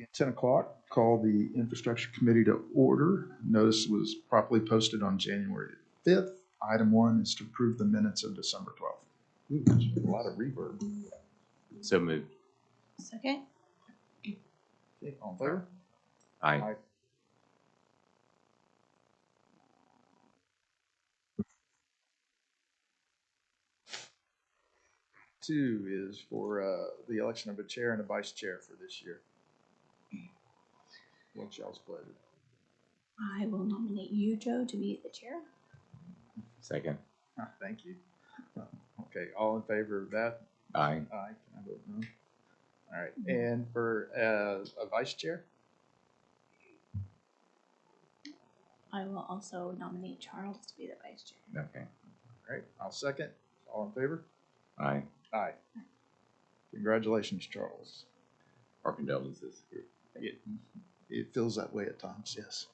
At 10 o'clock, call the Infrastructure Committee to order. Notice was properly posted on January 5th. Item 1 is to approve the minutes of December 12th. Ooh, there's a lot of reverb. So moved. Second. Okay, all in favor? Aye. 2 is for the election of a chair and a vice chair for this year. What's y'all's pleasure? I will nominate you, Joe, to be the chair. Second. Thank you. Okay, all in favor of that? Aye. Aye. Can I vote no? All right, and for a vice chair? I will also nominate Charles to be the vice chair. Okay. All right, I'll second. All in favor? Aye. Aye. Congratulations, Charles. Our condolences. It feels that way at times, yes.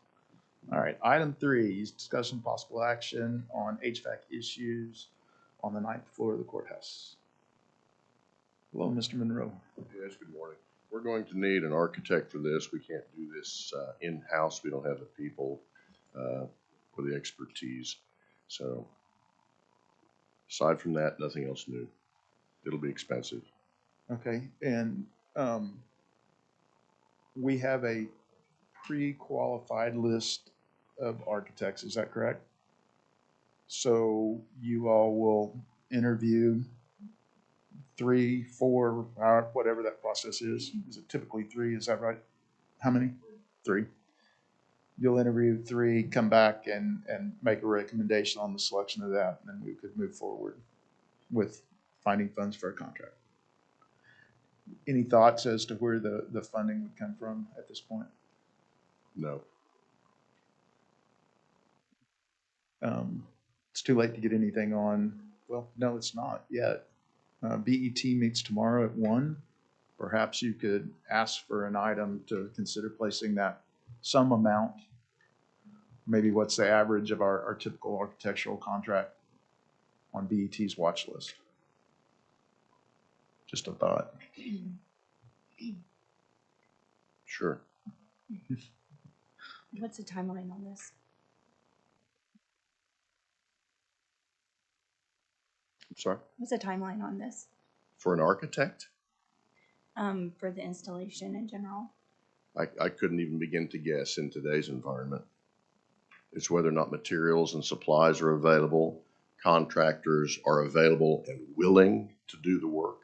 All right, item 3 is discussion possible action on HVAC issues on the 9th floor of the courthouse. Hello, Mr. Monroe. Yes, good morning. We're going to need an architect for this. We can't do this in-house. We don't have the people for the expertise. So aside from that, nothing else new. It'll be expensive. Okay, and we have a pre-qualified list of architects, is that correct? So you all will interview 3, 4, whatever that process is. Is it typically 3, is that right? How many? 3. You'll interview 3, come back and make a recommendation on the selection of that, and then we could move forward with finding funds for a contract. Any thoughts as to where the funding would come from at this point? No. It's too late to get anything on. Well, no, it's not yet. BET meets tomorrow at 1. Perhaps you could ask for an item to consider placing that some amount. Maybe what's the average of our typical architectural contract on BET's watch list? Just a thought. Sure. What's the timeline on this? I'm sorry. What's the timeline on this? For an architect, For the installation in general? I couldn't even begin to guess in today's environment. It's whether or not materials and supplies are available, contractors are available and willing to do the work.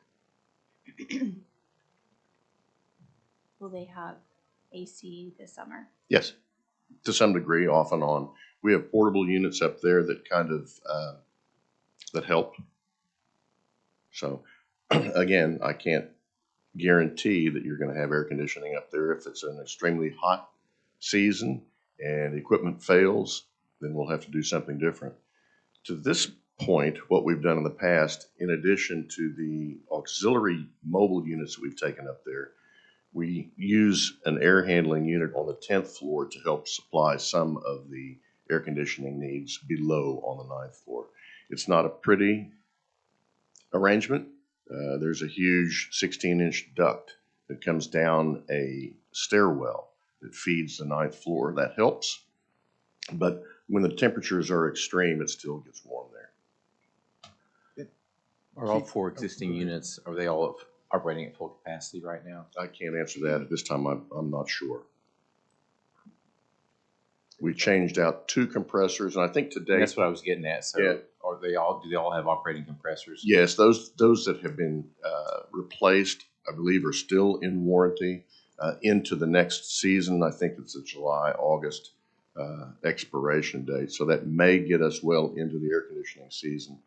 Will they have AC this summer? Yes, to some degree, off and on. We have portable units up there that kind of that help. So again, I can't guarantee that you're going to have air conditioning up there. If it's an extremely hot season and equipment fails, then we'll have to do something different. To this point, what we've done in the past, in addition to the auxiliary mobile units that we've taken up there, we use an air handling unit on the 10th floor to help supply some of the air conditioning needs below on the 9th floor. It's not a pretty arrangement. There's a huge 16-inch duct that comes down a stairwell that feeds the 9th floor. That helps. But when the temperatures are extreme, it still gets warm there. Are all 4 existing units, are they all operating at full capacity right now? I can't answer that at this time. I'm not sure. We changed out 2 compressors, and I think today. That's what I was getting at. So Yeah. do they all have operating compressors? Yes, those that have been replaced, I believe, are still in warranty into the next season. I think it's a July, August expiration date. So that may get us well into the air conditioning season.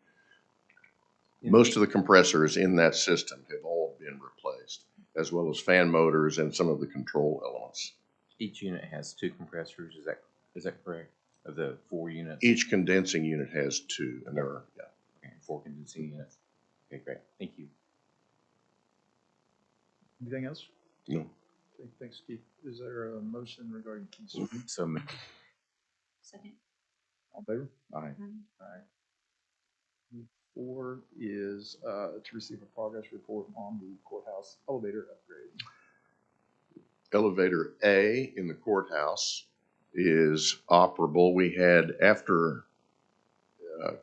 Most of the compressors in that system have all been replaced, as well as fan motors and some of the control elements. Each unit has 2 compressors. Is that correct? Of the 4 units? Each condensing unit has 2, and there are, yeah. Okay, 4 condensing units. Okay, great. Thank you. Anything else? No. Okay, thanks, Keith. Is there a motion regarding Keith's? So moved. Second. All in favor? Aye. All right. 4 is to receive a progress report on the courthouse elevator upgrade. elevator A in the courthouse is operable. We had, after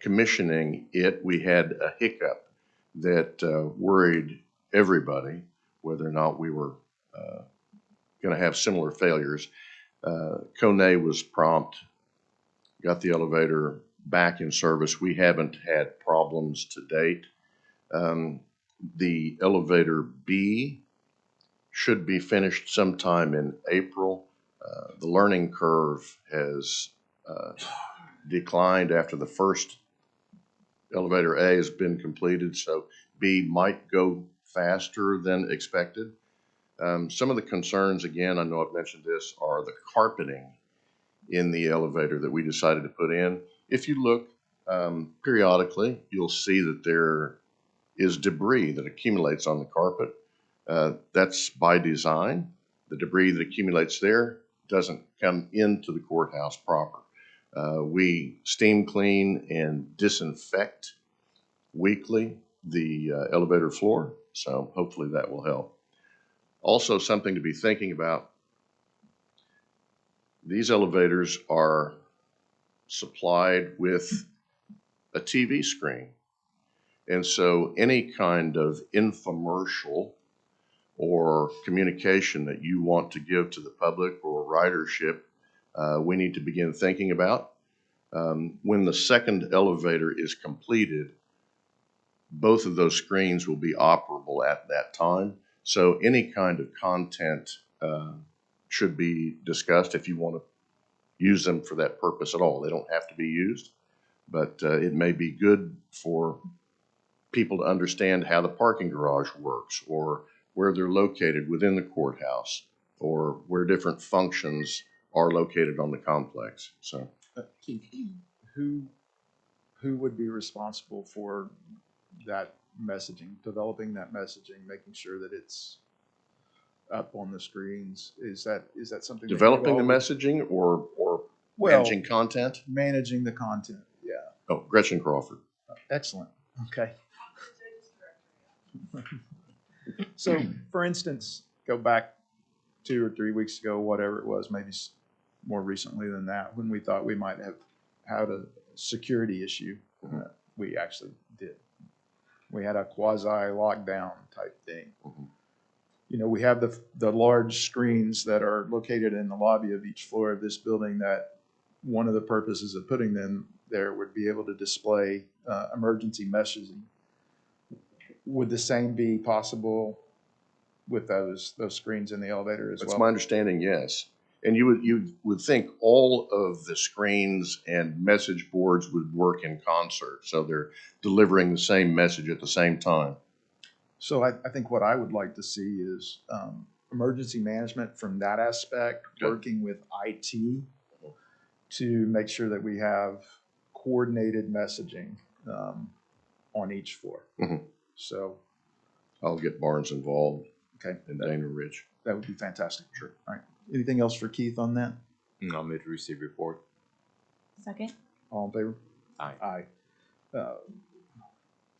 commissioning it, we had a hiccup that worried everybody, whether or not we were going to have similar failures. Kone was prompt, got the elevator back in service. We haven't had problems to date. The elevator B should be finished sometime in April. The learning curve has declined after the first elevator A has been completed, so B might go faster than expected. Some of the concerns, again, I know I've mentioned this, are the carpeting in the elevator that we decided to put in. If you look periodically, you'll see that there is debris that accumulates on the carpet. That's by design. The debris that accumulates there doesn't come into the courthouse proper. We steam clean and disinfect weekly the elevator floor, so hopefully that will help. Also, something to be thinking about, these elevators are supplied with a TV screen. And so any kind of infomercial or communication that you want to give to the public or ridership, we need to begin thinking about. When the second elevator is completed, both of those screens will be operable at that time. So any kind of content should be discussed if you want to use them for that purpose at all. They don't have to be used, but it may be good for people to understand how the parking garage works, or where they're located within the courthouse, or where different functions are located on the complex. So, Keith, who would be responsible for that messaging, developing that messaging, making sure that it's up on the screens? Is that something that developing the you all- messaging or Well, managing content? managing the content? Yeah, Oh, Gretchen Crawford. excellent. Okay. So, for instance, go back 2 or 3 weeks ago, whatever it was, maybe more recently than that, when we thought we might have had a security issue. We actually did. We had a quasi lockdown type thing. Mhm. You know, we have the large screens that are located in the lobby of each floor of this building, that one of the purposes of putting them there would be able to display emergency messaging. Would the same be possible with those screens in the elevator as That's well? my understanding, yes. And you would think all of the screens and message boards would work in concert, so they're delivering the same message at the same time. So I think what I would like to see is emergency management from that aspect, Okay. working with IT to make sure that we have coordinated messaging on each floor. Mhm. So I'll get Barnes involved okay, and Dana Rich. that would be fantastic. Sure. All right. Anything else for Keith on that? I'll move to receive report. Second? All in favor? Aye. Aye.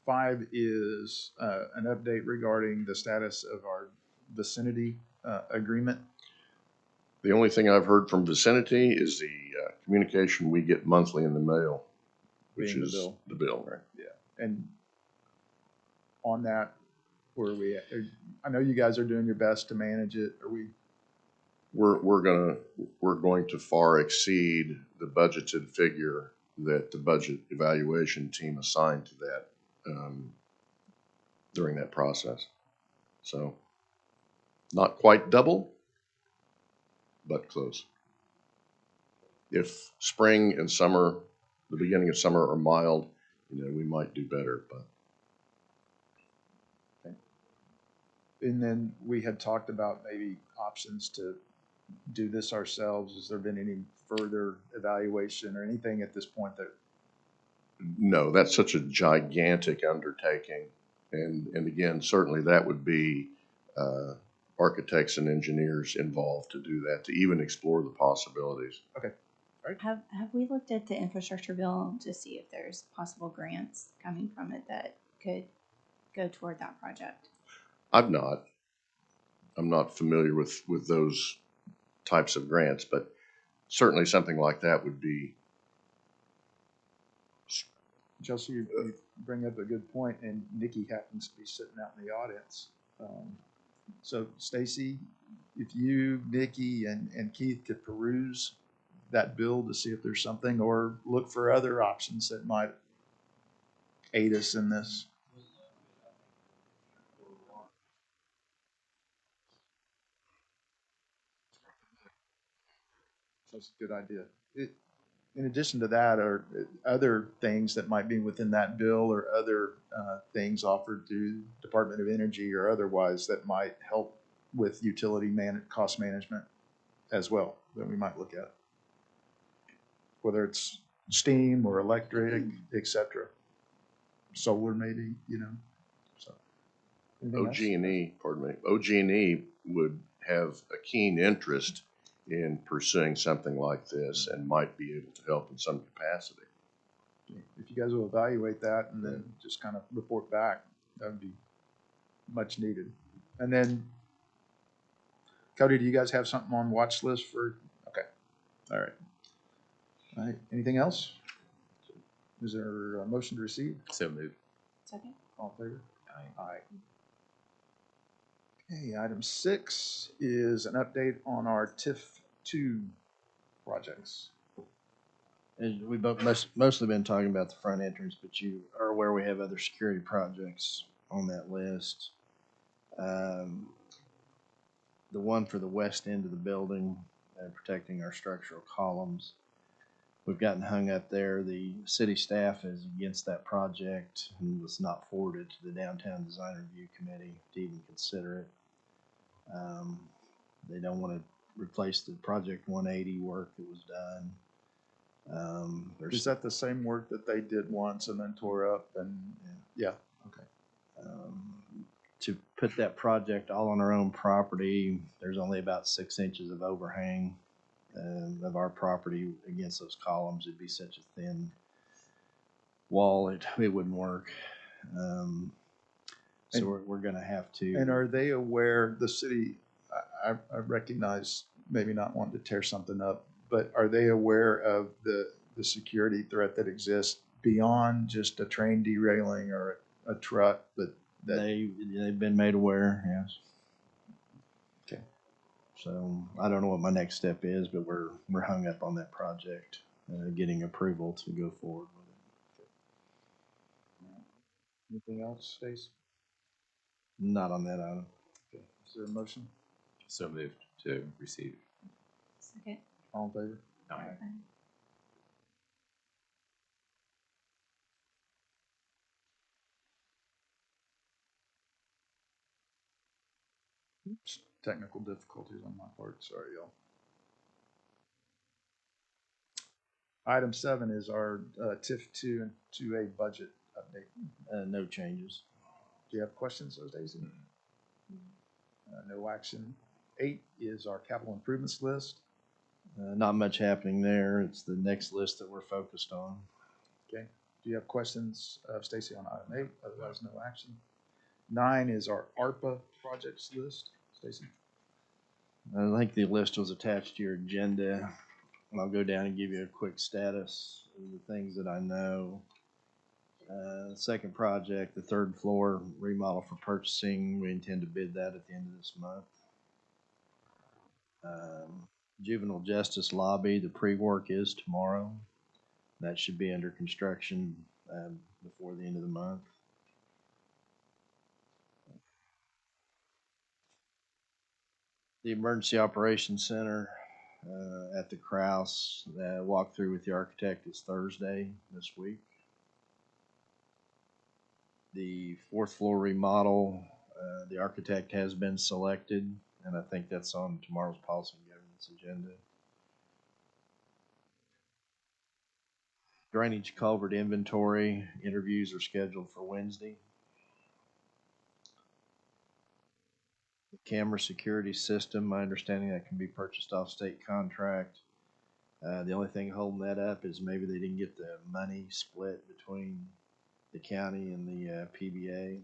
5 is an update regarding the status of our vicinity agreement. The only thing I've heard from Vicinity is the communication we get monthly in the mail, which Being the is bill. the bill. Right? And on that, where we, I know you guys are doing your best to manage it. Are we? We're going to far exceed the budgeted figure that the budget evaluation team assigned to that during that process. So not quite double, but close. If spring and summer, the beginning of summer are mild, we might do better, but. And then we had talked about maybe options to do this ourselves. Has there been any further evaluation or anything at this point that? No, that's such a gigantic undertaking. And again, certainly that would be architects and engineers involved to do that, to even explore the possibilities. Okay. Have we looked at the infrastructure bill to see if there's possible grants coming from it that could go toward that project? I've not. I'm not familiar with those types of grants, but certainly something like that would be, Chelsea, you bring up a good point, and Nikki happens to be sitting out in the audience. So Stacy, if you, Nikki, and Keith could peruse that bill to see if there's something, or look for other options that might aid us in this. That's a good idea. In addition to that, are other things that might be within that bill, or other things offered through Department of Energy or otherwise that might help with utility cost management as well, that we might look at, whether it's steam or electric, et cetera. Solar maybe, so. Anything else? OG&E, pardon me, OG&E would have a keen interest in pursuing something like this and might be able to help in some capacity. If you guys will evaluate that and then just kind of report back, that would be much needed. And then, Cody, do you guys have something on watch list for? Okay, all right. All right, anything else? Is there a motion to receive? So moved. Second? All in favor? Aye. Aye. Okay, item 6 is an update on our TIF 2 projects. As we've mostly been talking about the front entrance, but you are aware we have other security projects on that list. The one for the west end of the building, protecting our structural columns. We've gotten hung up there. The city staff is against that project and was not forwarded to the Downtown Design Review Committee to even consider it. They don't want to replace the Project 180 work that was done. Is that the same work that they did once and then tore up and, yeah, okay. To put that project all on our own property, there's only about 6 inches of overhang of our property against those columns. It'd be such a thin wall, it wouldn't work. So we're gonna have to. And are they aware, the city, I recognize maybe not wanting to tear something up, but are they aware of the security threat that exists beyond just a train derailing or a truck, but that? They've been made aware, yes. Okay. So I don't know what my next step is, but we're hung up on that project, getting approval to go forward with it. Anything else, Stace? Not on that item. Okay. Is there a motion? So moved to receive. Second? All in favor? Aye. Aye. Oops, technical difficulties on my part, sorry, y'all. Item 7 is our TIF 2 and 2A budget update. No changes. Do you have questions, those days? No action. 8 is our capital improvements list. Not much happening there. It's the next list that we're focused on. Okay. Do you have questions of Stacy on item 8? Otherwise, no action. 9 is our ARPA projects list. Stacy? I think the list was attached to your agenda. I'll go down and give you a quick status of the things that I know. Second project, the third floor remodel for purchasing. We intend to bid that at the end of this month. Juvenile justice lobby, the pre-work is tomorrow. That should be under construction before the end of the month. The Emergency Operations Center at the Kraus, walkthrough with the architect is Thursday this week. The fourth floor remodel, the architect has been selected, and I think that's on tomorrow's policy and governance agenda. Drainage culvert inventory interviews are scheduled for Wednesday. The camera security system, my understanding that can be purchased off state contract. The only thing holding that up is maybe they didn't get the money split between the county and the PBA.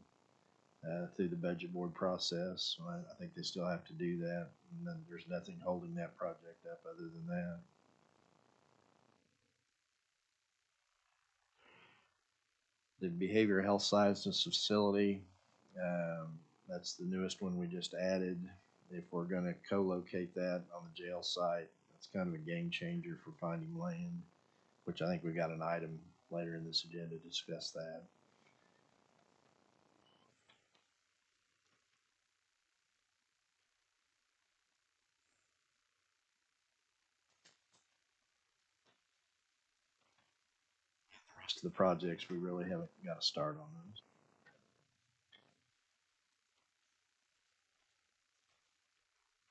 through the budget board process. So I think they still have to do that, and then there's nothing holding that project up other than that. The behavioral health sciences facility, that's the newest one we just added. If we're gonna co-locate that on the jail site, that's kind of a game changer for finding land, which I think we got an item later in this agenda to discuss that. The rest of the projects, we really haven't got a start on those.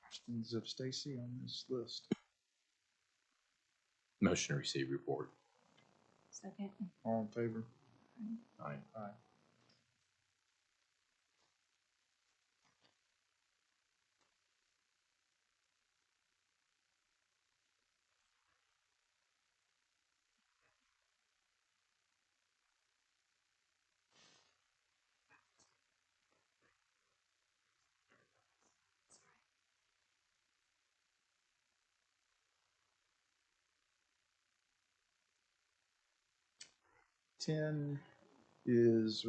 Questions of Stacy on this list? Motion to receive report. Second. All in favor? Aye. Aye. Ten is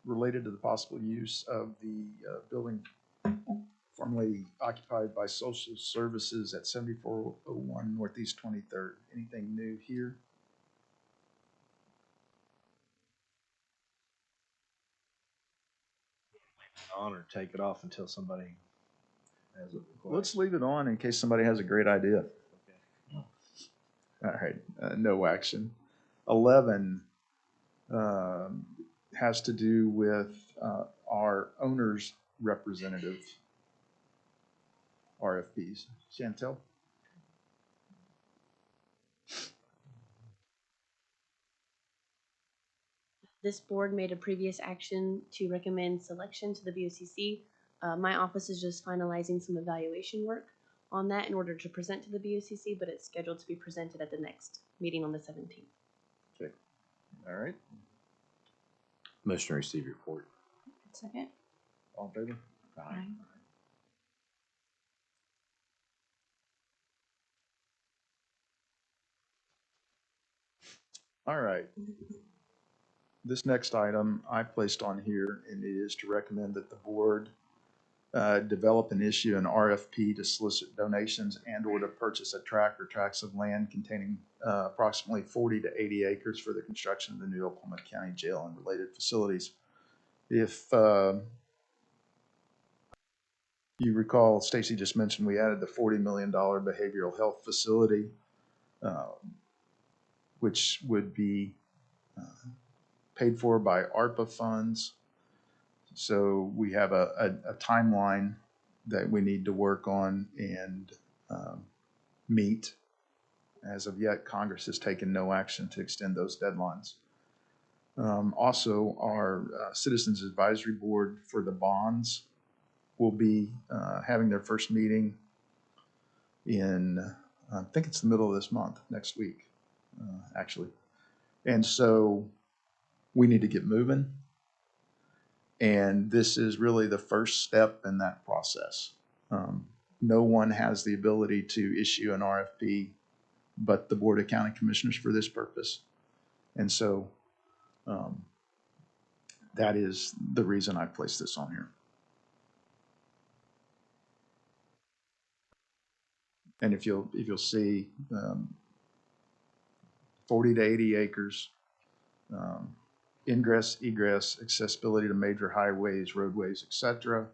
related to the possible use of the building formerly occupied by social services at 7401 Northeast 23rd. Anything new here? On or take it off until somebody has a Let's question. leave it on in case somebody has a great idea. Okay. All right, no action. 11 has to do with our owner's representative RFPs. Chantel? This board made a previous action to recommend selection to the BOCC. My office is just finalizing some evaluation work on that in order to present to the BOCC, but it's scheduled to be presented at the next meeting on the 17th. Okay. All right. Motion to receive report. Second. All in favor? Aye. All right. This next item I placed on here, and it is to recommend that the board develop and issue an RFP to solicit donations and or to purchase a tract or tracts of land containing approximately 40 to 80 acres for the construction of the new Oklahoma County Jail and related facilities. If you recall, Stacy just mentioned we added the $40 million behavioral health facility, which would be paid for by ARPA funds. So we have a timeline that we need to work on and meet. As of yet, Congress has taken no action to extend those deadlines. Also, our Citizens Advisory Board for the bonds will be having their first meeting in, I think it's the middle of this month, next week, actually. And so we need to get moving. And this is really the first step in that process. No one has the ability to issue an RFP but the Board of County Commissioners for this purpose. And so that is the reason I placed this on here. And if you'll see, 40 to 80 acres, ingress, egress, accessibility to major highways, roadways, etc.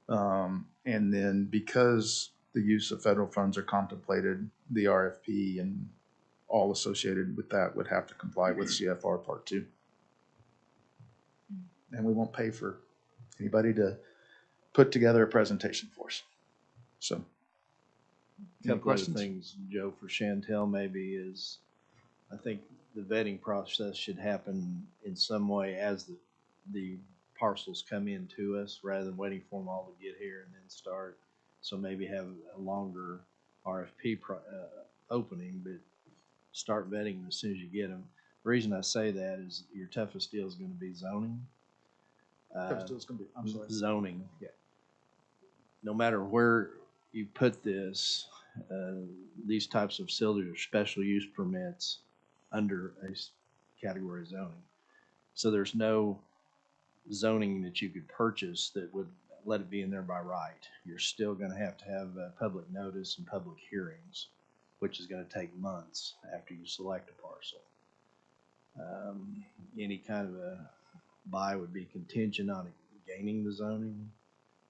And then because the use of federal funds are contemplated, the RFP and all associated with that would have to comply with CFR Part 2. And we won't pay for anybody to put together a presentation for us. So, any Couple of questions? things, Joe, for Chantel maybe is, I think the vetting process should happen in some way as the parcels come in to us, rather than waiting for them all to get here and then start. So maybe have a longer RFP opening, but start vetting them as soon as you get them. The reason I say that is your toughest deal is going to be zoning. It's gonna be, I'm sorry. zoning. Yeah. No matter where you put this, these types of facilities are special use permits under a category of zoning. So there's no zoning that you could purchase that would let it be in there by right. You're still gonna have to have public notice and public hearings, which is gonna take months after you select a parcel. Any kind of a buy would be contingent on gaining the zoning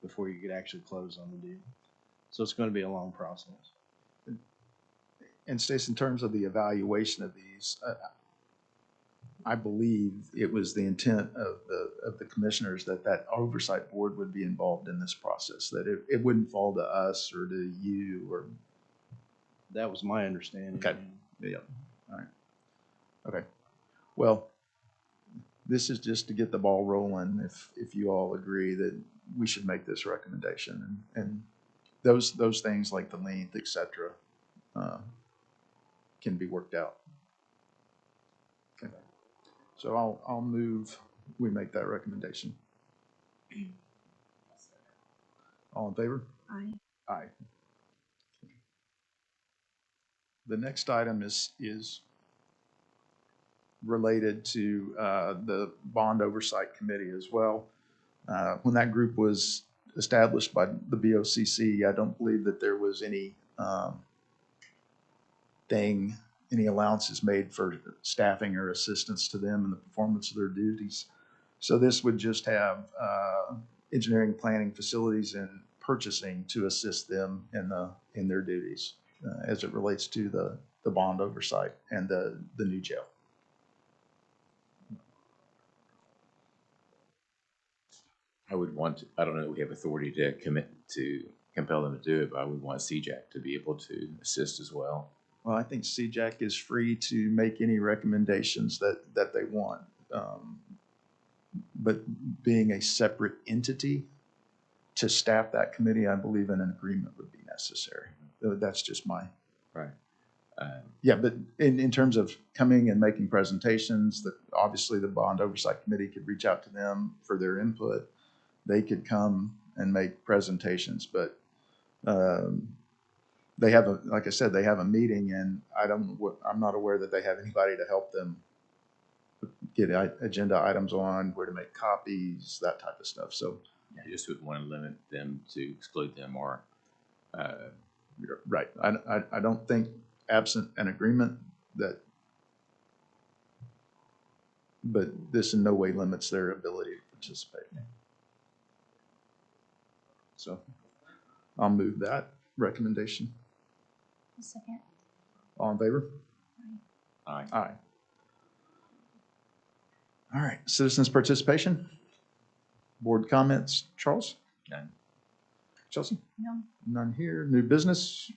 before you could actually close on the deal. So it's gonna be a long process. And Stace, in terms of the evaluation of these, I believe it was the intent of the commissioners that that oversight board would be involved in this process, that it wouldn't fall to us or to you or. That was my understanding. Okay. Yeah. All right. Okay. Well, this is just to get the ball rolling. If you all agree that we should make this recommendation and those things like the length, et cetera, can be worked out. Okay. So I'll move, we make that recommendation. All in favor? Aye. Aye. The next item is related to the Bond Oversight Committee as well. When that group was established by the BOCC, I don't believe that there was any any allowances made for staffing or assistance to them in the performance of their duties. So this would just have engineering, planning, facilities, and purchasing to assist them in their duties as it relates to the bond oversight and the new jail. I would want, I don't know that we have authority to commit to compel them to do it, but I would want CJAC to be able to assist as well. Well, I think CJAC is free to make any recommendations that they want. But being a separate entity to staff that committee, I believe an agreement would be necessary. That's just my. Right. Yeah, but in terms of coming and making presentations, obviously the Bond Oversight Committee could reach out to them for their input. They could come and make presentations, but they have like I said, they have a meeting, and I'm not aware that they have anybody to help them get agenda items on, where to make copies, that type of stuff. So, I just wouldn't want to limit them to exclude them or. you're right. I don't think absent an agreement but this in no way limits their ability to participate. So I'll move that recommendation. A second. All in favor? Aye. Aye. All right, citizens' participation? Board comments, Charles? None. Chelsea? No. None here. New business?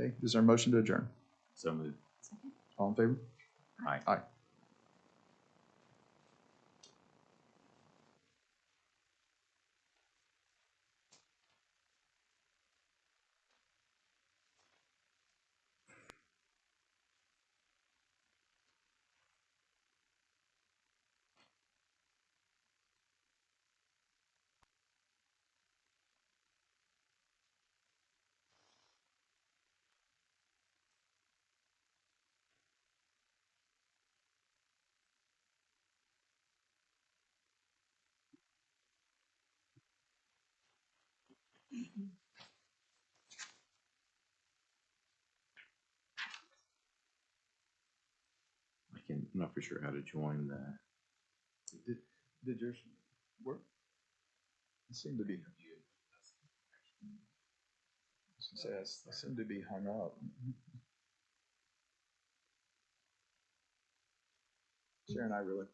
Okay, is there a motion to adjourn? So moved. Second. All in favor? Aye. Aye. I'm not for sure how to join the. Did yours work? It seemed to be. It seemed to be hung up. Sharon, I really.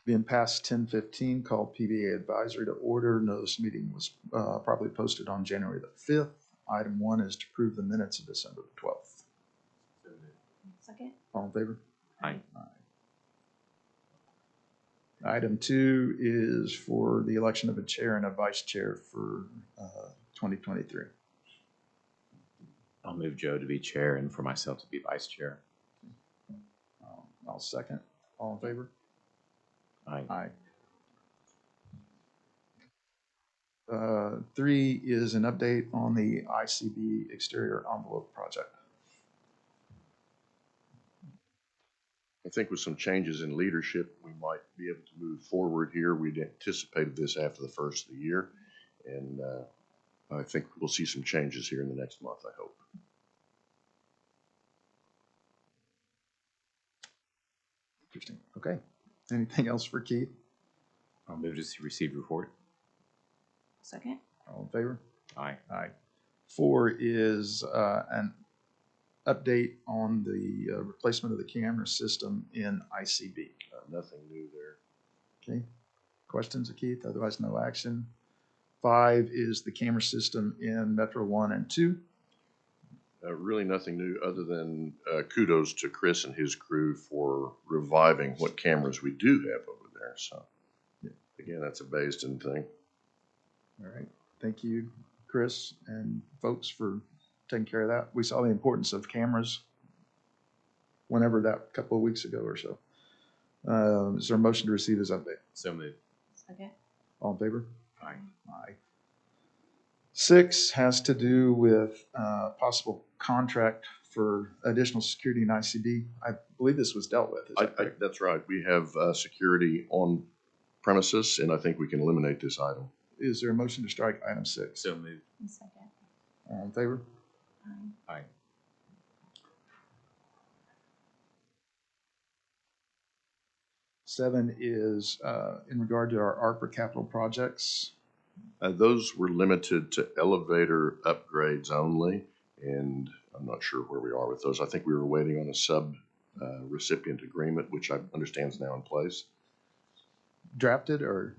Being past 10:15, called PBA advisory to order. Notice meeting was properly posted on January the 5th. Item 1 is to approve the minutes of December the 12th. Second? All in favor? Aye. Item 2 is for the election of a chair and a vice chair for 2023. I'll move Joe to be chair and for myself to be vice chair. I'll second. All in favor? Aye. Aye. 3 is an update on the ICB exterior envelope project. I think with some changes in leadership, we might be able to move forward here. We'd anticipated this after the first of the year, and I think we'll see some changes here in the next month, I hope. Interesting. Okay. Anything else for Keith? I'll move to receive report. Second? All in favor? Aye. Aye. 4 is an update on the replacement of the camera system in ICB. Nothing new there. Okay. Questions of Keith? Otherwise, no action. 5 is the camera system in Metro 1 and 2. Really nothing new other than kudos to Chris and his crew for reviving what cameras we do have over there. So, again, that's a Basin thing. All right. Thank you, Chris and folks, for taking care of that. We saw the importance of cameras whenever that couple of weeks ago or so. Is there a motion to receive this update? So moved. Second? All in favor? Aye. Aye. 6 has to do with possible contract for additional security in ICD. I believe this was dealt with. Is that correct? That's right. We have security on premises, and I think we can eliminate this item. Is there a motion to strike item 6? So moved. Second. All in favor? Aye. Aye. 7 is in regard to our ARPA capital projects. Those were limited to elevator upgrades only, and I'm not sure where we are with those. I think we were waiting on a sub-recipient agreement, which I understand is now in place. Drafted or?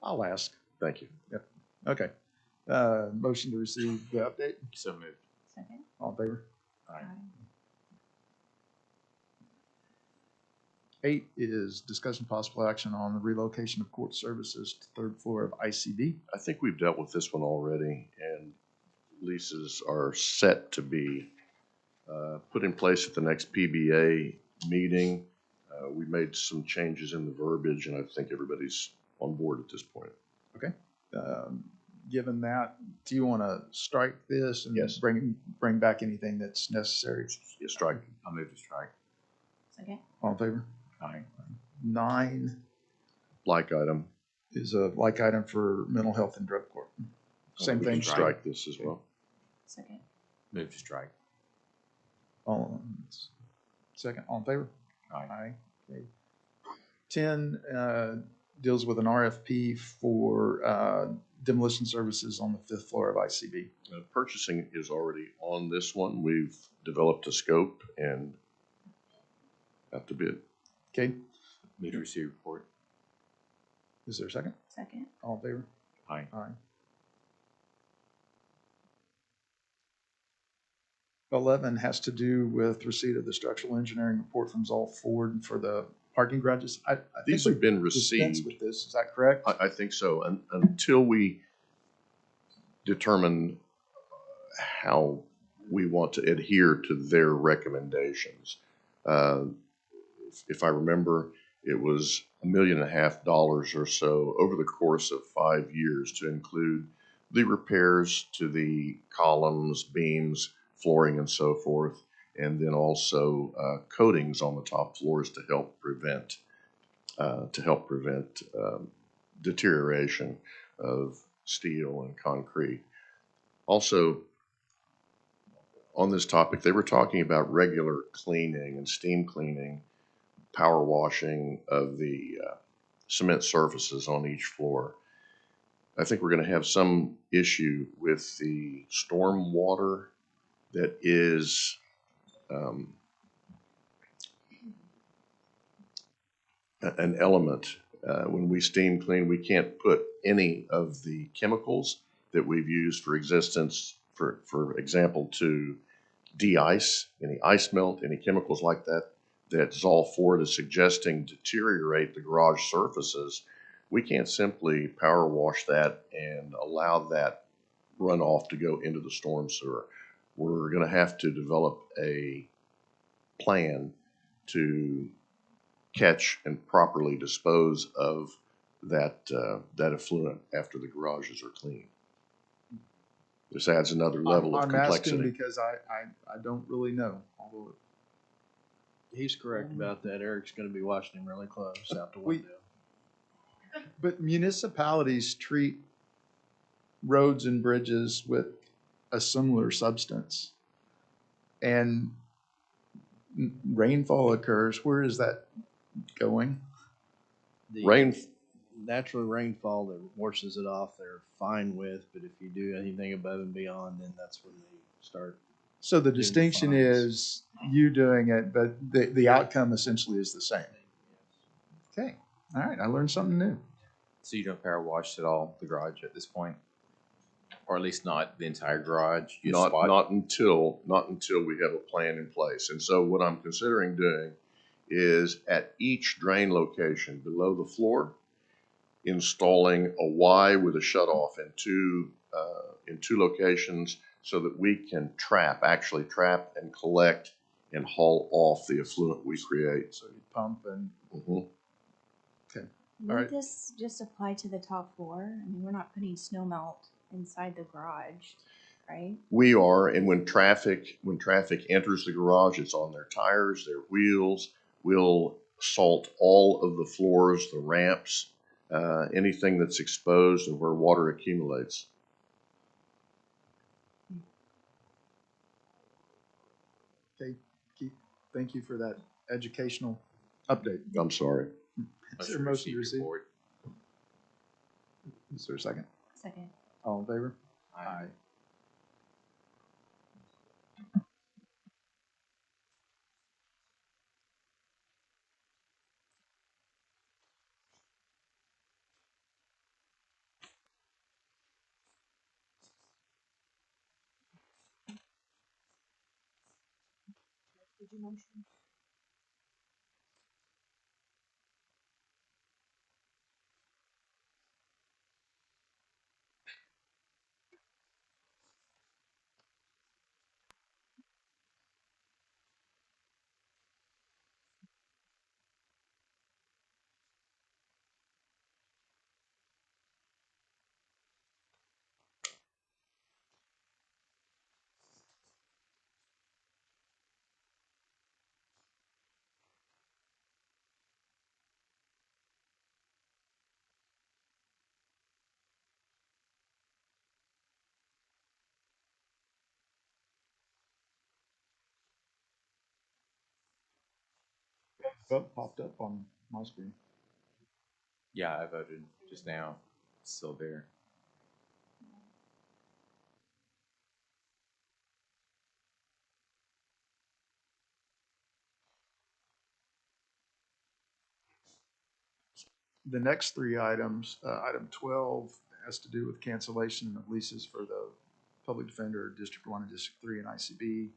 I'll ask. Thank you. Yep. Okay. Motion to receive the update. So moved. Second? All in favor? Aye. 8 is discussion possible action on the relocation of court services to third floor of ICD. I think we've dealt with this one already, and leases are set to be put in place at the next PBA meeting. We made some changes in the verbiage, and I think everybody's on board at this point. Okay. Given that, do you want to strike this and Yes. bring back anything that's necessary? Yeah, strike. I'll move to strike. Second? All in favor? Aye. 9 Like item. is a like item for mental health and drug court. Same We can thing. strike this as well. Second? Move to strike. All, second, all in favor? Aye. Okay. 10 deals with an RFP for demolition services on the 5th floor of ICB. Purchasing is already on this one. We've developed a scope and have to bid. Okay, Move to receive report. is there a second? Second? All in favor? Aye. Aye. 11 has to do with receipt of the structural engineering report from Zoll Ford for the parking garages. I think These we have been dispensed received. with this, is that correct? I think so. Until we determine how we want to adhere to their recommendations. If I remember, it was $1.5 million or so over the course of 5 years to include the repairs to the columns, beams, flooring and so forth, and then also coatings on the top floors to help prevent deterioration of steel and concrete. Also, on this topic, they were talking about regular cleaning and steam cleaning, power washing of the cement surfaces on each floor. I think we're going to have some issue with the storm water that is an element. When we steam clean, we can't put any of the chemicals that we've used for existence, for example, to de-ice, any ice melt, any chemicals like that, that Zol Ford is suggesting deteriorate the garage surfaces. We can't simply power wash that and allow that runoff to go into the storm sewer. We're going to have to develop a plan to catch and properly dispose of that effluent after the garages are clean. This adds another level of I'm asking complexity. because I don't really know. Although He's correct about that. Eric's gonna be watching him really close out the We- window. But municipalities treat roads and bridges with a similar substance. And rainfall occurs, where is that going? The Rain, natural rainfall that washes it off, they're fine with, but if you do anything above and beyond, then that's when they start. So the Doing distinction fines. is you doing it, but the outcome essentially is the same. Okay, all right, I learned something new. So you don't power wash at all the garage at this point, or at least not the entire garage. You not spot- not until we have a plan in place. And so what I'm considering doing is at each drain location below the floor, installing a Y with a shutoff in two locations so that we can actually trap and collect and haul off the effluent we create. So you pump and, Mhm. Would right. this just apply to the top floor? I mean, we're not putting snow melt inside the garage, right? We are, and when traffic enters the garage, it's on their tires, their wheels. We'll salt all of the floors, the ramps, anything that's exposed and where water accumulates. okay, Keith, thank you for that educational update. I'm sorry. Is there a motion to receive? report. Is there a second? Second. All in favor? Aye. Did you motion? Vote popped up on my screen. Yeah, I voted just now. It's still there. The next three items, item 12 has to do with cancellation of leases for the public defender, District 1 and District 3 and ICB.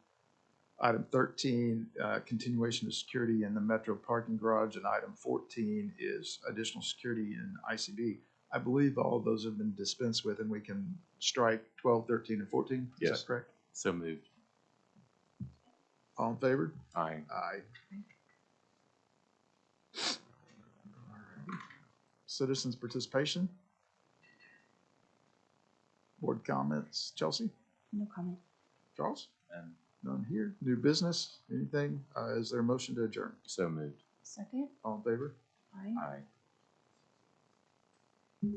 Item 13, continuation of security in the Metro parking garage, and item 14 is additional security in ICB. I believe all of those have been dispensed with, and we can strike 12, 13, and 14. Is Yes. that correct? So moved. All in favor? Aye. Aye. Citizens' participation? Board comments? Chelsea? No comment. Charles? And None here. New business, anything? Is there a motion to adjourn? so moved. Second? All in favor? Aye. Aye.